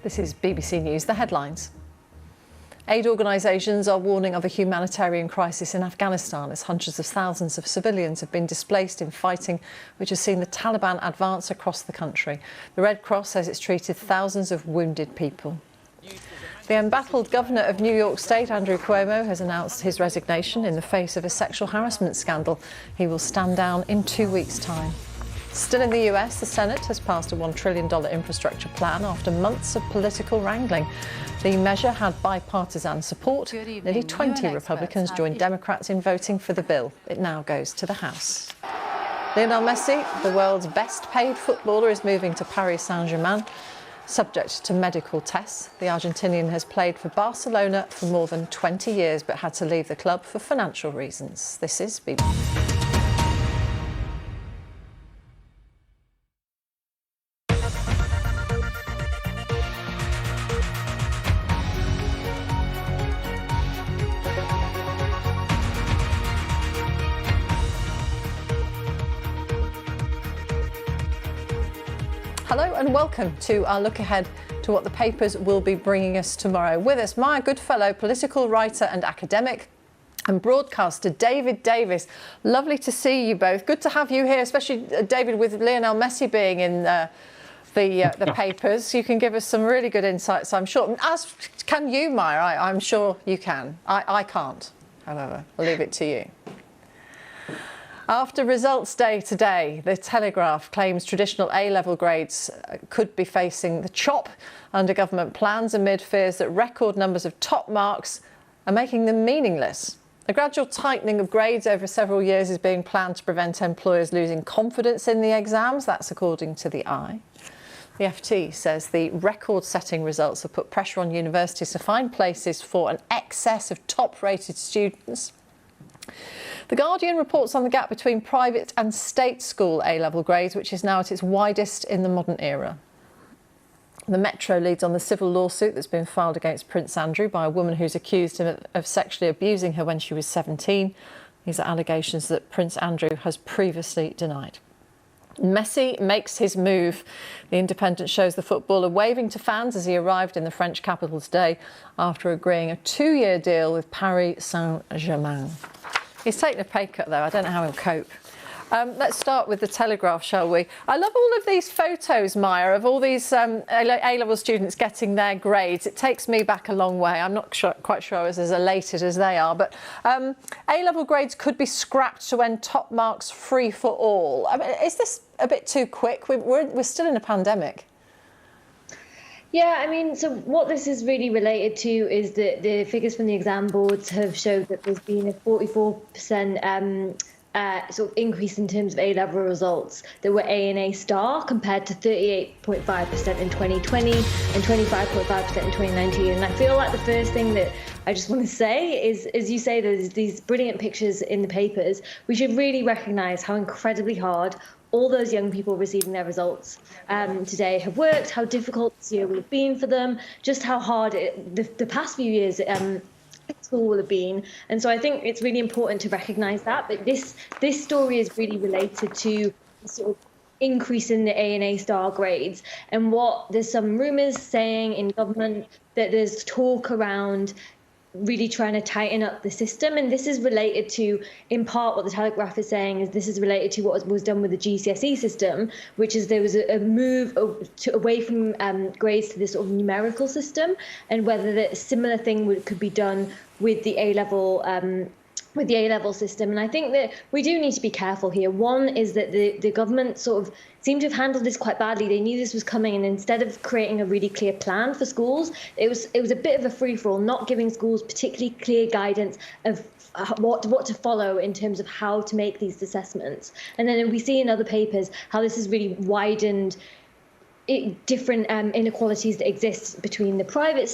This is BBC News, the headlines. Aid organisations are warning of a humanitarian crisis in Afghanistan as hundreds of thousands of civilians have been displaced in fighting which has seen the Taliban advance across the country. The Red Cross says it's treated thousands of wounded people. The embattled governor of New York State, Andrew Cuomo, has announced his resignation in the face of a sexual harassment scandal. He will stand down in 2 weeks' time. Still in the US, the Senate has passed a $1 trillion infrastructure plan after months of political wrangling. The measure had bipartisan support. Nearly 20 Republicans joined Democrats in voting for the bill. It now goes to the House. Lionel Messi, the world's best-paid footballer, is moving to Paris Saint-Germain. Subject to medical tests, the Argentinian has played for Barcelona for more than 20 years but had to leave the club for financial reasons. This is BBC. Hello and welcome to our look ahead to what the papers will be bringing us tomorrow. With us, my good fellow political writer and academic and broadcaster, David Davis. Lovely to see you both. Good to have you here, especially David, with Lionel Messi being in the papers. You can give us some really good insights, I'm sure. As can you, Maya. I'm sure you can. I can't, however. I'll leave it to you. After results day today, the Telegraph claims traditional A-level grades could be facing the chop under government plans amid fears that record numbers of top marks are making them meaningless. A gradual tightening of grades over several years is being planned to prevent employers losing confidence in the exams. That's according to the Eye. The FT says the record-setting results have put pressure on universities to find places for an excess of top-rated students. The Guardian reports on the gap between private and state school A-level grades, which is now at its widest in the modern era. The Metro leads on the civil lawsuit that's been filed against Prince Andrew by a woman who's accused him of sexually abusing her when she was 17. These are allegations that Prince Andrew has previously denied. Messi makes his move. The Independent shows the footballer waving to fans as he arrived in the French capital today after agreeing a 2-year deal with Paris Saint-Germain. He's taken a pay cut, though. I don't know how he'll cope. Let's start with the Telegraph, shall we? I love all of these photos, Maya, of all these A-level students getting their grades. It takes me back a long way. I'm not quite sure I was as elated as they are. But A-level grades could be scrapped to end top marks free for all. I mean, is this a bit too quick? We're still in a pandemic. Yeah, I mean, so what this is really related to is that the figures from the exam boards have showed that there's been a 44% sort of increase in terms of A-level results that were A and A star compared to 38.5% in 2020 and 25.5% in 2019. And I feel like the first thing that I just want to say is, as you say, there's these brilliant pictures in the papers. We should really recognise how incredibly hard all those young people receiving their results today have worked, how difficult this year will have been for them, just how hard the past few years school will have been. And so I think it's really important to recognise that. But this story is really related to sort of increase in the A and A star grades. And there's some rumours saying in government that there's talk around really trying to tighten up the system, and this is related to, in part, what the Telegraph is saying is this is related to what was done with the GCSE system, which is there was a move away from grades to this sort of numerical system, and whether a similar thing could be done with the A-level system. And I think that we do need to be careful here. One is that the government sort of seemed to have handled this quite badly. They knew this was coming, and instead of creating a really clear plan for schools, it was a bit of a free-for-all, not giving schools particularly clear guidance of what to follow in terms of how to make these assessments. And then we see in other papers how this has really widened different inequalities that exist between the private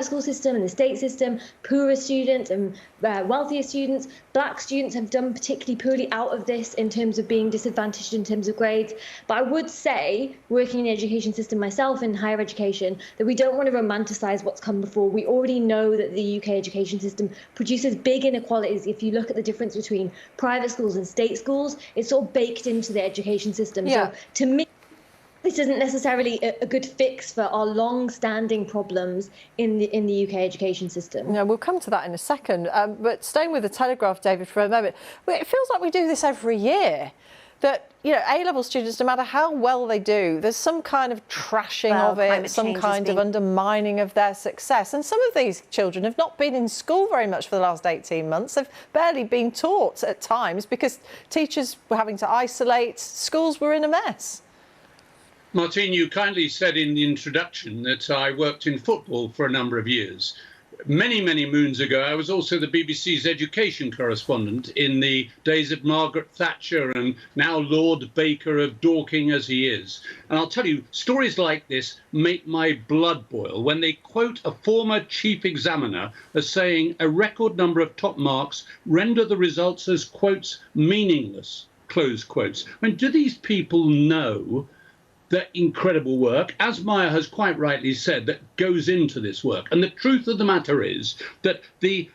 school system and the state system. Poorer students and wealthier students, black students have done particularly poorly out of this in terms of being disadvantaged in terms of grades. But I would say, working in the education system myself in higher education, that we don't want to romanticise what's come before. We already know that the UK education system produces big inequalities. If you look at the difference between private schools and state schools, it's sort of baked into the education system. Yeah. So to me, this isn't necessarily a good fix for our long-standing problems in the UK education system. Yeah, we'll come to that in a second. But staying with the Telegraph, David, for a moment, it feels like we do this every year. That, you know, A-level students, no matter how well they do, there's some kind of trashing of it, some kind of undermining of their success. And some of these children have not been in school very much for the last 18 months. They've barely been taught at times because teachers were having to isolate, schools were in a mess. Martine, you kindly said in the introduction that I worked in football for a number of years. Many, many moons ago, I was also the BBC's education correspondent in the days of Margaret Thatcher and now Lord Baker of Dorking as he is. And I'll tell you, stories like this make my blood boil when they quote a former chief examiner as saying a record number of top marks render the results as, quotes, meaningless, close quotes. I mean, do these people know the incredible work, as Maya has quite rightly said, that goes into this work? And the truth of the matter is that the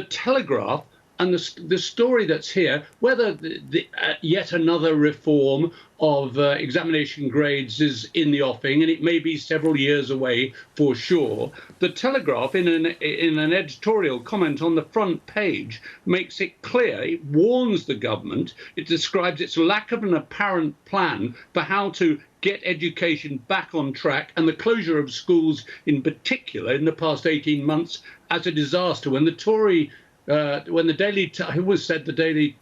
Telegraph and the story that's here, whether yet another reform of examination grades is in the offing, and it may be several years away for sure, the Telegraph, in an editorial comment on the front page, makes it clear, it warns the government, it describes its lack of an apparent plan for how to get education back on track, and the closure of schools in particular in the past 18 months as a disaster. When the Tory when the Daily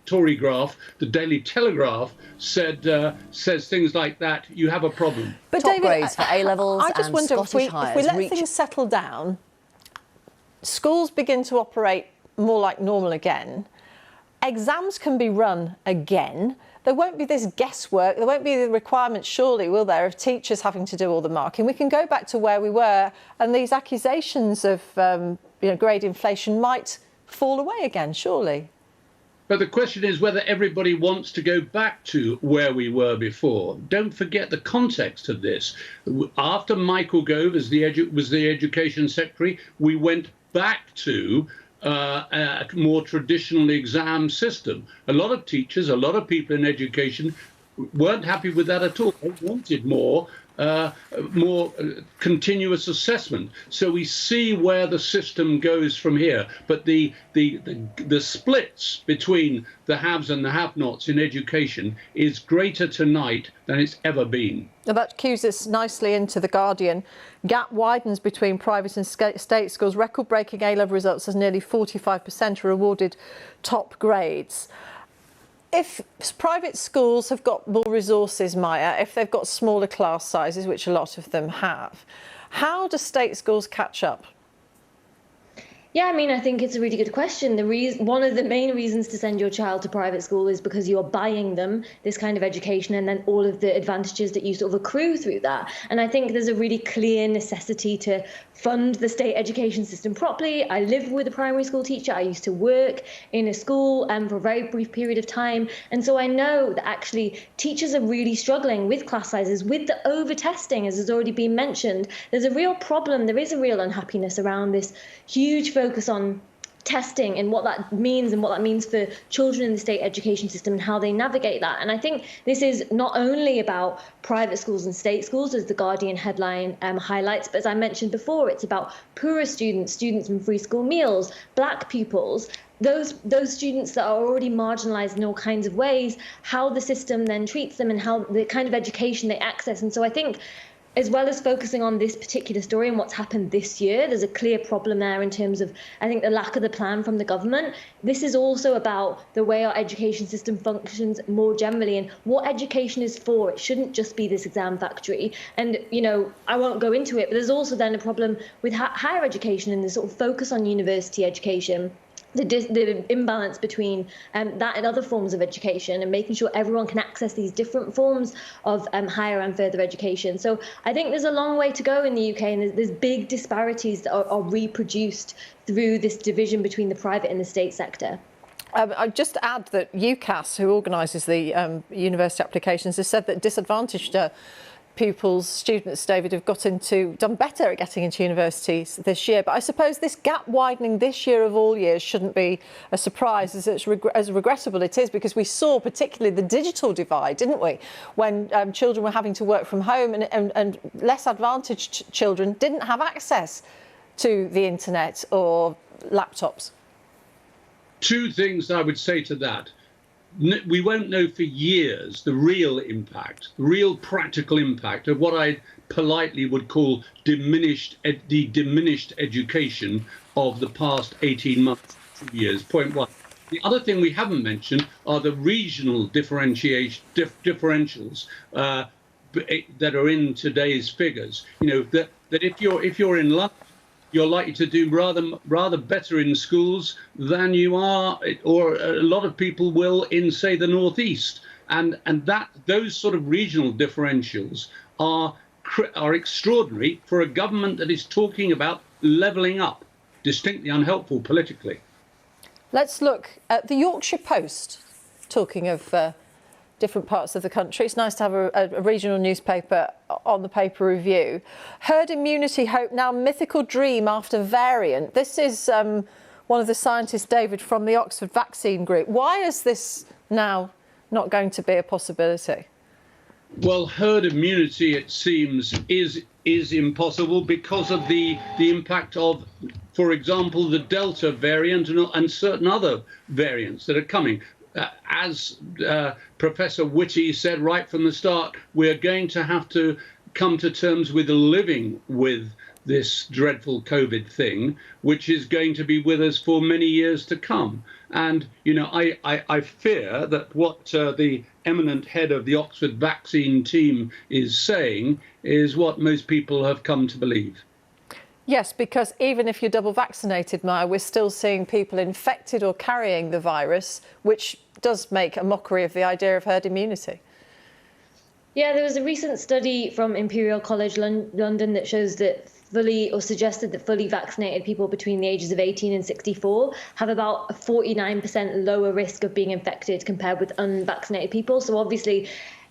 Tory Graph, the Daily Telegraph says things like that, you have a problem. But Top David, grades for A-levels I just and wonder if we let things settle down, schools begin to operate more like normal again, exams can be run again. There won't be this guesswork. There won't be the requirement, surely, will there, of teachers having to do all the marking. We can go back to where we were, and these accusations of grade inflation might fall away again, surely. But the question is whether everybody wants to go back to where we were before. Don't forget the context of this. After Michael Gove was the Education Secretary, we went back to a more traditional exam system. A lot of teachers, a lot of people in education weren't happy with that at all. They wanted more continuous assessment. So we see where the system goes from here. But the splits between the haves and the have-nots in education is greater tonight than it's ever been. Now that cues us nicely into The Guardian. Gap widens between private and state schools. Record-breaking A-level results as nearly 45% are awarded top grades. If private schools have got more resources, Maya, if they've got smaller class sizes, which a lot of them have, how do state schools catch up? Yeah, I mean, I think it's a really good question. One of the main reasons to send your child to private school is because you're buying them this kind of education and then all of the advantages that you sort of accrue through that. And I think there's a really clear necessity to fund the state education system properly. I live with a primary school teacher. I used to work in a school for a very brief period of time. And so I know that actually teachers are really struggling with class sizes, with the over-testing, as has already been mentioned. There's a real problem. There is a real unhappiness around this huge focus on testing and what that means for children in the state education system and how they navigate that. And I think this is not only about private schools and state schools, as the Guardian headline highlights, but as I mentioned before, it's about poorer students in free school meals, black pupils, those students that are already marginalised in all kinds of ways, how the system then treats them and how the kind of education they access. And so I think, as well as focusing on this particular story and what's happened this year, there's a clear problem there in terms of, I think, the lack of the plan from the government. This is also about the way our education system functions more generally and what education is for. It shouldn't just be this exam factory. And, I won't go into it, but there's also then a problem with higher education and the sort of focus on university education. The imbalance between that and other forms of education and making sure everyone can access these different forms of higher and further education. So I think there's a long way to go in the UK, and there's big disparities that are reproduced through this division between the private and the state sector. I'd just add that UCAS, who organises the university applications, has said that disadvantaged pupils, students, David, have done better at getting into universities this year. But I suppose this gap widening this year of all years shouldn't be a surprise, as regrettable it is, because we saw particularly the digital divide, didn't we, when children were having to work from home, and less advantaged children didn't have access to the internet or laptops. Two things I would say to that. We won't know for years the real impact, the real practical impact of what I politely would call the diminished education of the past 18 months, 2 years. Point one. The other thing we haven't mentioned are the regional differentials that are in today's figures. You know, that if you're in London, you're likely to do rather better in schools than you are, or a lot of people will, in, say, the Northeast. And that those sort of regional differentials are extraordinary for a government that is talking about levelling up, distinctly unhelpful politically. Let's look at the Yorkshire Post, talking of different parts of the country. It's nice to have a regional newspaper on the paper review. Herd immunity hope now mythical dream after variant. This is one of the scientists, David, from the Oxford Vaccine Group. Why is this now not going to be a possibility? Well, herd immunity, it seems, is impossible because of the impact of, for example, the Delta variant and certain other variants that are coming. As Professor Whitty said right from the start, we're going to have to come to terms with living with this dreadful COVID thing, which is going to be with us for many years to come. And, you know, I fear that what the eminent head of the Oxford vaccine team is saying is what most people have come to believe. Yes, because even if you're double vaccinated, Maya, we're still seeing people infected or carrying the virus, which does make a mockery of the idea of herd immunity. Yeah, there was a recent study from Imperial College London that shows that suggested that fully vaccinated people between the ages of 18 and 64 have about a 49% lower risk of being infected compared with unvaccinated people. So obviously,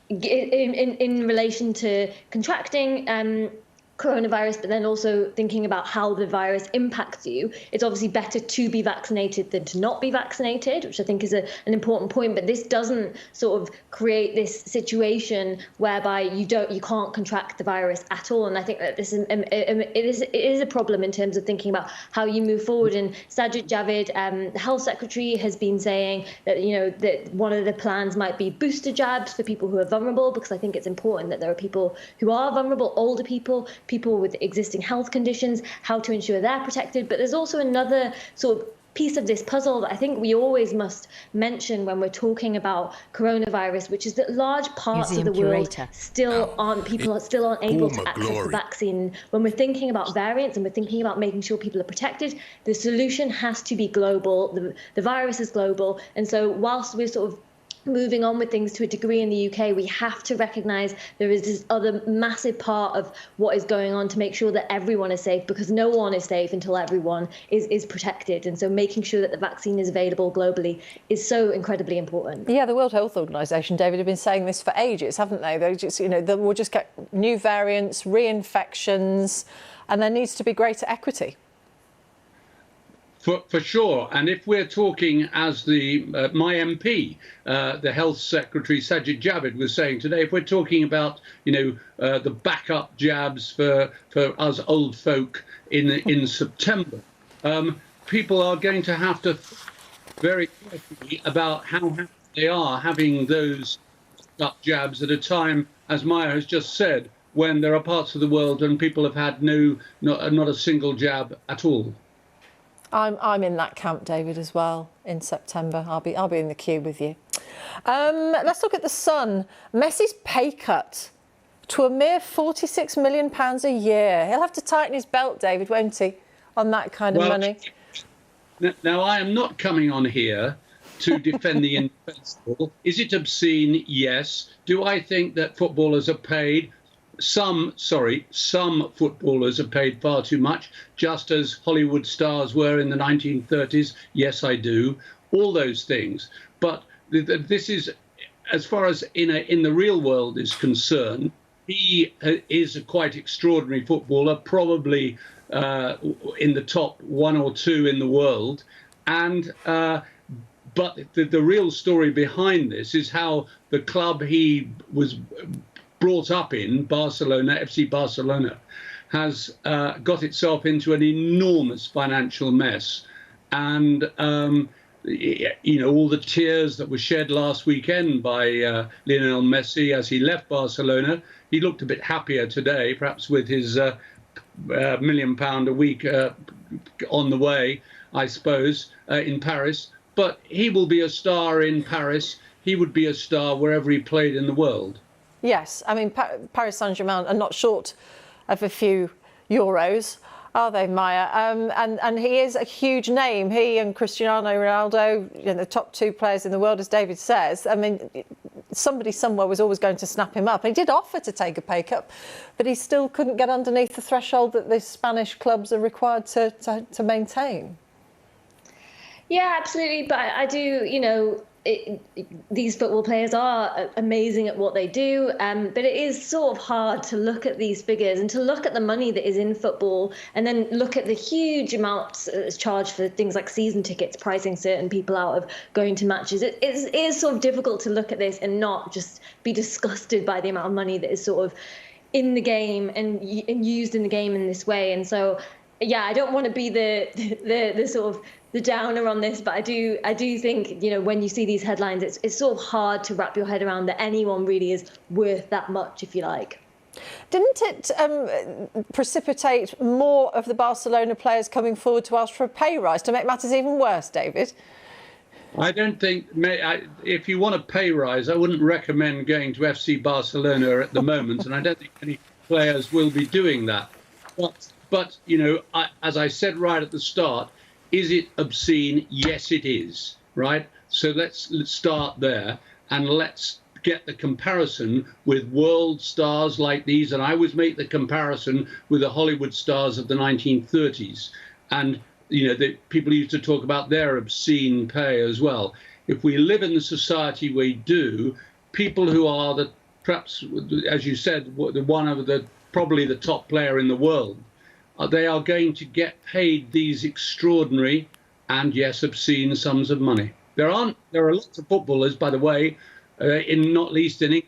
in relation to contracting coronavirus, but then also thinking about how the virus impacts you, it's obviously better to be vaccinated than to not be vaccinated, which I think is an important point. But this doesn't sort of create this situation whereby you can't contract the virus at all. And I think that this is it is a problem in terms of thinking about how you move forward. And Sajid Javid, the health secretary, has been saying that, you know, that one of the plans might be booster jabs for people who are vulnerable, because I think it's important that there are people who are vulnerable, older people with existing health conditions, how to ensure they're protected. But there's also another sort of piece of this puzzle that I think we always must mention when we're talking about coronavirus, which is that large parts of the world still aren't able to access the vaccine. When we're thinking about variants and we're thinking about making sure people are protected, the solution has to be global. The virus is global. And so whilst we're sort of moving on with things to a degree in the UK, we have to recognise there is this other massive part of what is going on to make sure that everyone is safe, because no one is safe until everyone is protected. And so making sure that the vaccine is available globally is so incredibly important. Yeah, the World Health Organization, David, have been saying this for ages, haven't they? They just, you know, we'll just get new variants, reinfections, and there needs to be greater equity. For sure. And if we're talking, as my MP, the Health Secretary Sajid Javid was saying today, if we're talking about, you know, the backup jabs for us old folk in September, people are going to have to think very carefully about how happy they are having those backup jabs at a time, as Maya has just said, when there are parts of the world and people have had not a single jab at all. I'm in that camp, David, as well. In September, I'll be in the queue with you. Let's look at the Sun. Messi's pay cut to a mere £46 million a year. He'll have to tighten his belt, David, won't he, on that kind of money? Now, I am not coming on here to defend the indefensible. Is it obscene? Yes. Do I think that footballers are paid? Some footballers are paid far too much, just as Hollywood stars were in the 1930s. Yes, I do. All those things. But this is, as far as in the real world is concerned, he is a quite extraordinary footballer, probably in the top 1 or 2 in the world. And but the real story behind this is how the club he was brought up in, Barcelona, FC Barcelona, has got itself into an enormous financial mess. And you know, all the tears that were shed last weekend by Lionel Messi as he left Barcelona. He looked a bit happier today, perhaps with his £1 million a week on the way, I suppose, in Paris. But he will be a star in Paris. He would be a star wherever he played in the world. Yes, I mean, Paris Saint-Germain are not short of a few euros, are they, Maya? And he is a huge name. He and Cristiano Ronaldo, you know, the top 2 players in the world, as David says. I mean, somebody somewhere was always going to snap him up. He did offer to take a pay cut, but he still couldn't get underneath the threshold that the Spanish clubs are required to maintain. Yeah, absolutely. But I do, you know, these football players are amazing at what they do, but it is sort of hard to look at these figures and to look at the money that is in football and then look at the huge amounts that's charged for things like season tickets, pricing certain people out of going to matches. It is sort of difficult to look at this and not just be disgusted by the amount of money that is sort of in the game and used in the game in this way. And so, yeah, I don't want to be the sort of the downer on this, but I do think, you know, when you see these headlines, it's sort of hard to wrap your head around that anyone really is worth that much, if you like. Didn't it precipitate more of the Barcelona players coming forward to ask for a pay rise to make matters even worse, David? I don't think, if you want a pay rise, I wouldn't recommend going to FC Barcelona at the moment, and I don't think any players will be doing that. But you know, as I said right at the start, is it obscene? Yes, it is, right? So let's start there, and let's get the comparison with world stars like these. And I always make the comparison with the Hollywood stars of the 1930s. And, you know, people used to talk about their obscene pay as well. If we live in the society we do, people who are perhaps, as you said, probably the top player in the world, they are going to get paid these extraordinary and, yes, obscene sums of money. There are lots of footballers, by the way, not least in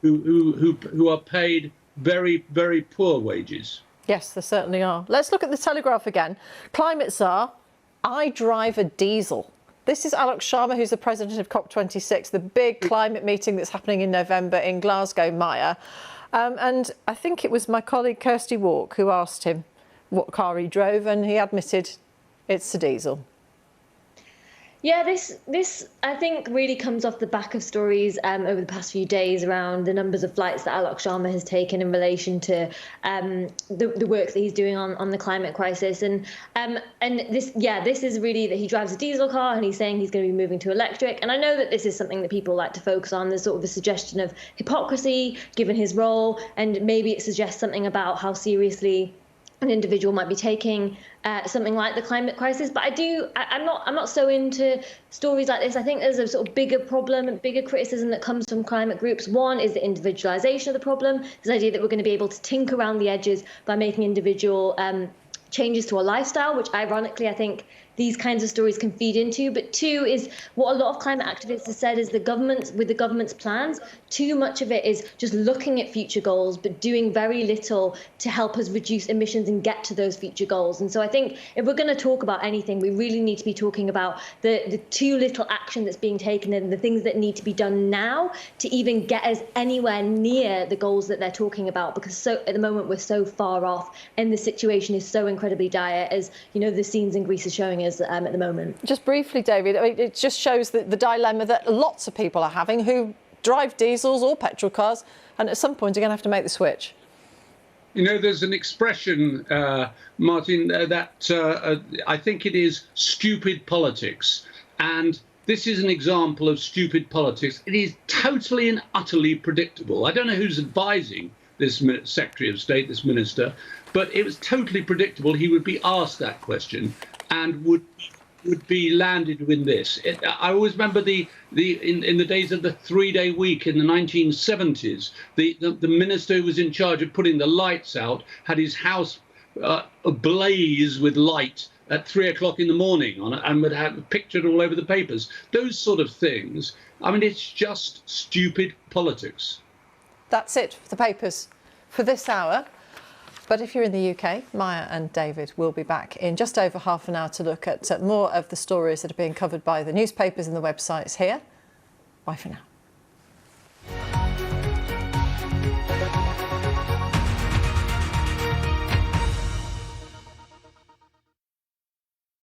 England, who are paid very, very poor wages. Yes, there certainly are. Let's look at the Telegraph again. Climate Czar, I drive a diesel. This is Alok Sharma, who's the president of COP26, the big climate meeting that's happening in November in Glasgow, Maya. And I think it was my colleague Kirsty Walk who asked him what car he drove, and he admitted it's a diesel. Yeah, this I think really comes off the back of stories over the past few days around the numbers of flights that Alok Sharma has taken in relation to the work that he's doing on the climate crisis, and this is really that he drives a diesel car and he's saying he's going to be moving to electric. And I know that this is something that people like to focus on. There's sort of a suggestion of hypocrisy given his role, and maybe it suggests something about how seriously an individual might be taking something like the climate crisis. But I'm not so into stories like this. I think there's a sort of bigger problem and bigger criticism that comes from climate groups. One is the individualization of the problem, this idea that we're going to be able to tinker around the edges by making individual changes to a lifestyle, which ironically I think these kinds of stories can feed into. But two is what a lot of climate activists have said is with the government's plans, too much of it is just looking at future goals, but doing very little to help us reduce emissions and get to those future goals. And so I think if we're going to talk about anything, we really need to be talking about the too little action that's being taken and the things that need to be done now to even get us anywhere near the goals that they're talking about, because at the moment we're so far off and the situation is so incredibly dire, as you know, the scenes in Greece are showing us at the moment. Just briefly, David, I mean, it just shows the dilemma that lots of people are having who drive diesels or petrol cars, and at some point are going to have to make the switch. You know, there's an expression, Martine, that I think it is stupid politics. And this is an example of stupid politics. It is totally and utterly predictable. I don't know who's advising this Secretary of State, this minister, but it was totally predictable he would be asked that question and would would be landed with this. I always remember in the days of the 3-day week in the 1970s, the minister who was in charge of putting the lights out had his house ablaze with light at 3 o'clock in the morning and would have pictured all over the papers. Those sort of things. I mean, it's just stupid politics. That's it for the papers for this hour. But if you're in the UK, Maya and David will be back in just over half an hour to look at more of the stories that are being covered by the newspapers and the websites here. Bye for now.